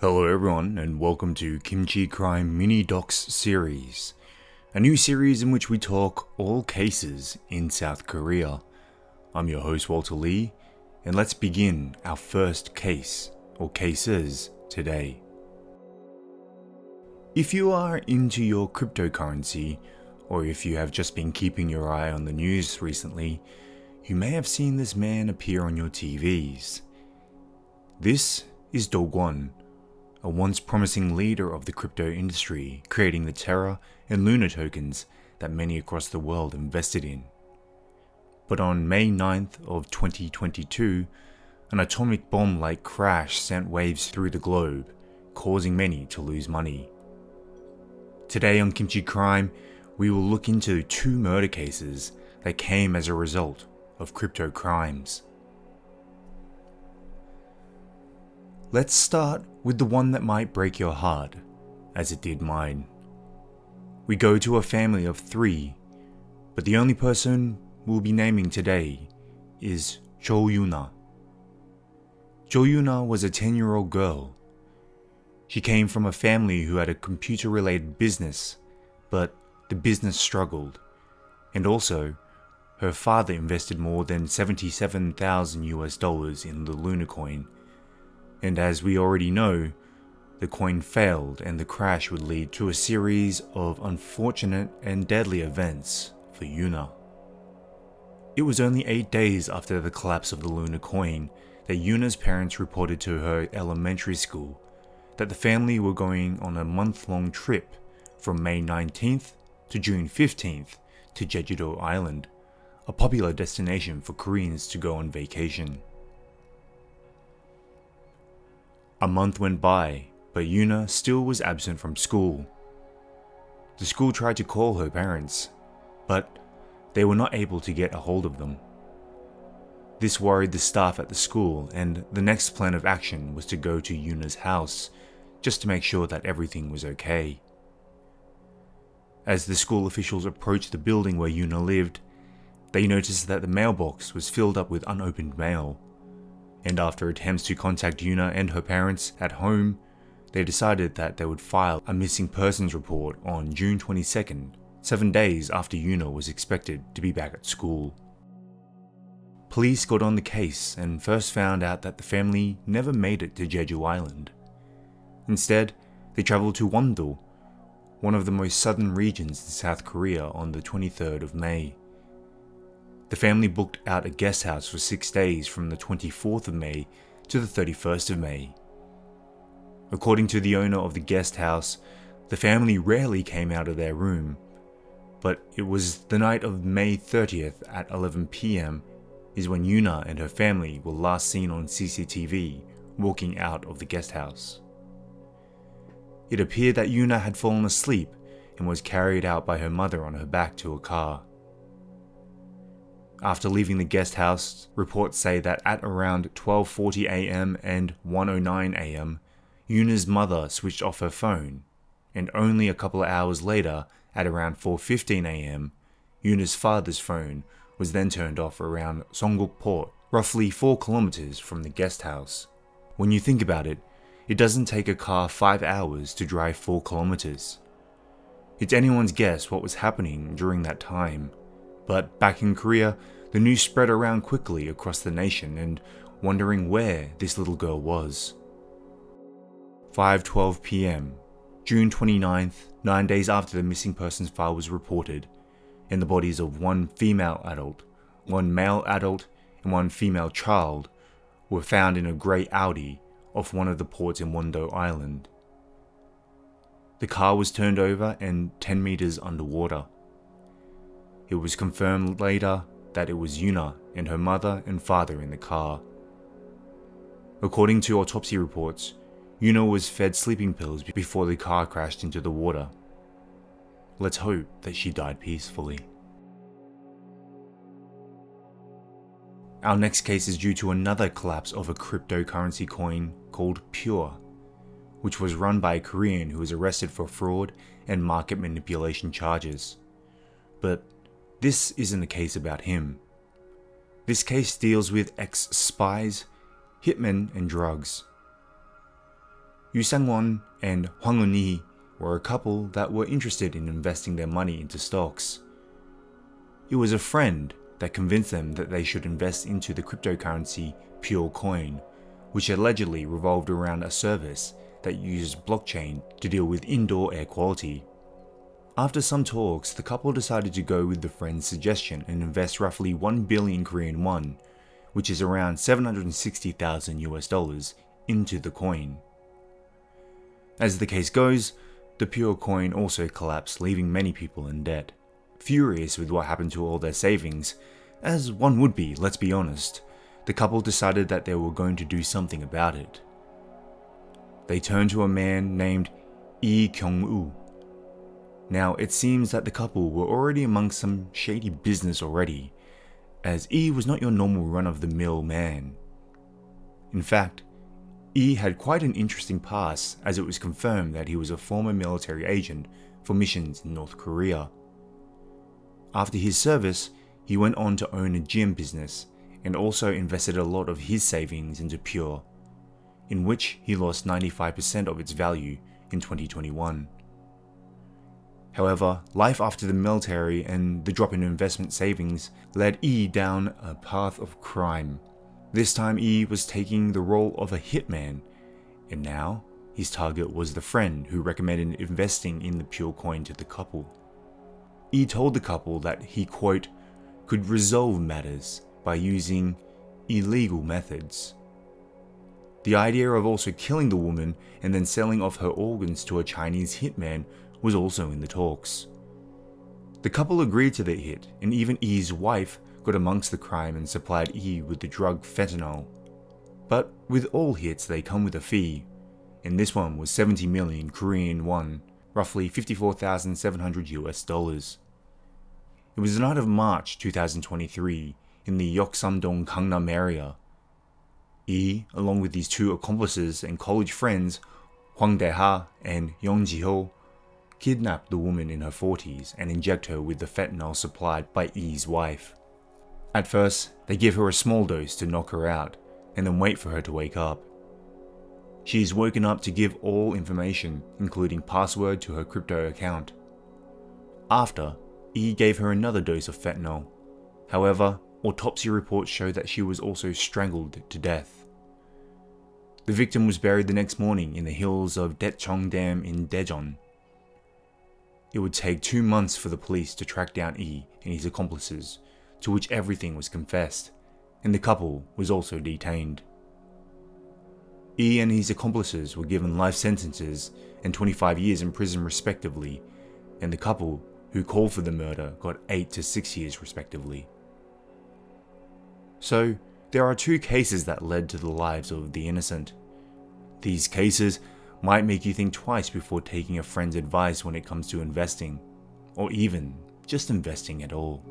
Hello everyone and welcome to Kimchi Crime Mini Docs series, a new series in which we talk all cases in South Korea. I'm your host Walter Lee, and let's begin our first case, or cases, today. If you are into your cryptocurrency, or if you have just been keeping your eye on the news recently, you may have seen this man appear on your TVs. This is Do-kwon, a once promising leader of the crypto industry, creating the Terra and Luna tokens that many across the world invested in. But on May 9th of 2022, an atomic bomb-like crash sent waves through the globe, causing many to lose money. Today on Kimchi Crime, we will look into two murder cases that came as a result of crypto crimes. Let's start with the one that might break your heart, as it did mine. We go to a family of 3, but the only person we'll be naming today is Jo Yuna. Jo Yuna was a 10-year-old girl. She came from a family who had a computer-related business, but the business struggled, and also her father invested more than $77,000 in the Luna coin. And as we already know, the coin failed and the crash would lead to a series of unfortunate and deadly events for Yuna. It was only 8 days after the collapse of the Luna coin that Yuna's parents reported to her elementary school that the family were going on a month-long trip from May 19th to June 15th to Jeju-do Island, a popular destination for Koreans to go on vacation. A month went by, but Yuna still was absent from school. The school tried to call her parents, but they were not able to get a hold of them. This worried the staff at the school, and the next plan of action was to go to Yuna's house, just to make sure that everything was okay. As the school officials approached the building where Yuna lived, they noticed that the mailbox was filled up with unopened mail. And after attempts to contact Yuna and her parents at home, they decided that they would file a missing persons report on June 22nd, 7 days after Yuna was expected to be back at school. Police got on the case and first found out that the family never made it to Jeju Island. Instead, they travelled to Won-do, one of the most southern regions in South Korea, on the 23rd of May. The family booked out a guest house for 6 days from the 24th of May to the 31st of May. According to the owner of the guest house, the family rarely came out of their room, but it was the night of May 30th at 11 PM is when Yuna and her family were last seen on CCTV walking out of the guest house. It appeared that Yuna had fallen asleep and was carried out by her mother on her back to a car. After leaving the guest house, reports say that at around 12:40 AM and 1:09 AM, Yuna's mother switched off her phone, and only a couple of hours later, at around 4:15 AM, Yuna's father's phone was then turned off around Songguk Port, roughly 4 kilometers from the guest house. When you think about it, it doesn't take a car 5 hours to drive 4 kilometers. It's anyone's guess what was happening during that time. But back in Korea, the news spread around quickly across the nation and wondering where this little girl was. 5:12 PM, June 29th, 9 days after the missing persons file was reported, and the bodies of 1 female adult, 1 male adult, and 1 female child were found in a grey Audi off one of the ports in Won-do Island. The car was turned over and 10 meters underwater. It was confirmed later that it was Yuna and her mother and father in the car. According to autopsy reports, Yuna was fed sleeping pills before the car crashed into the water. Let's hope that she died peacefully. Our next case is due to another collapse of a cryptocurrency coin called Pure, which was run by a Korean who was arrested for fraud and market manipulation charges. But this isn't a case about him. This case deals with ex-spies, hitmen, and drugs. Yu Sang-won and Hwang Eun-hee were a couple that were interested in investing their money into stocks. It was a friend that convinced them that they should invest into the cryptocurrency Pure Coin, which allegedly revolved around a service that uses blockchain to deal with indoor air quality. After some talks, the couple decided to go with the friend's suggestion and invest roughly 1 billion Korean won, which is around 760,000 US dollars, into the coin. As the case goes, the Pure Coin also collapsed, leaving many people in debt. Furious with what happened to all their savings, as one would be, let's be honest, the couple decided that they were going to do something about it. They turned to a man named Lee Kyung-woo. Now, it seems that the couple were already amongst some shady business already, as Lee was not your normal run-of-the-mill man. In fact, Lee had quite an interesting past, as it was confirmed that he was a former military agent for missions in North Korea. After his service, he went on to own a gym business and also invested a lot of his savings into Pure, in which he lost 95% of its value in 2021. However, life after the military and the drop in investment savings led Lee down a path of crime. This time Lee was taking the role of a hitman, and now his target was the friend who recommended investing in the Pure Coin to the couple. Lee told the couple that he, quote, could resolve matters by using illegal methods. The idea of also killing the woman and then selling off her organs to a Chinese hitman was also in the talks. The couple agreed to the hit, and even Lee's wife got amongst the crime and supplied Lee with the drug fentanyl. But with all hits, they come with a fee, and this one was 70 million Korean won, roughly 54,700 US dollars. It was the night of March 2023 in the Yeoksamdong Gangnam area. Lee, along with his two accomplices and college friends, Hwang Dae-ha and Yong Ji-ho, kidnapped the woman in her 40s and inject her with the fentanyl supplied by Lee's wife. At first, they give her a small dose to knock her out and then wait for her to wake up. She is woken up to give all information, including password to her crypto account. After, Lee gave her another dose of fentanyl. However, autopsy reports show that she was also strangled to death. The victim was buried the next morning in the hills of Daecheong Dam in Daejeon. It would take 2 months for the police to track down Lee and his accomplices, to which everything was confessed, and the couple was also detained. Lee and his accomplices were given life sentences and 25 years in prison respectively, and the couple who called for the murder got 8 to 6 years respectively. So, there are 2 cases that led to the lives of the innocent. These cases might make you think twice before taking a friend's advice when it comes to investing, or even just investing at all.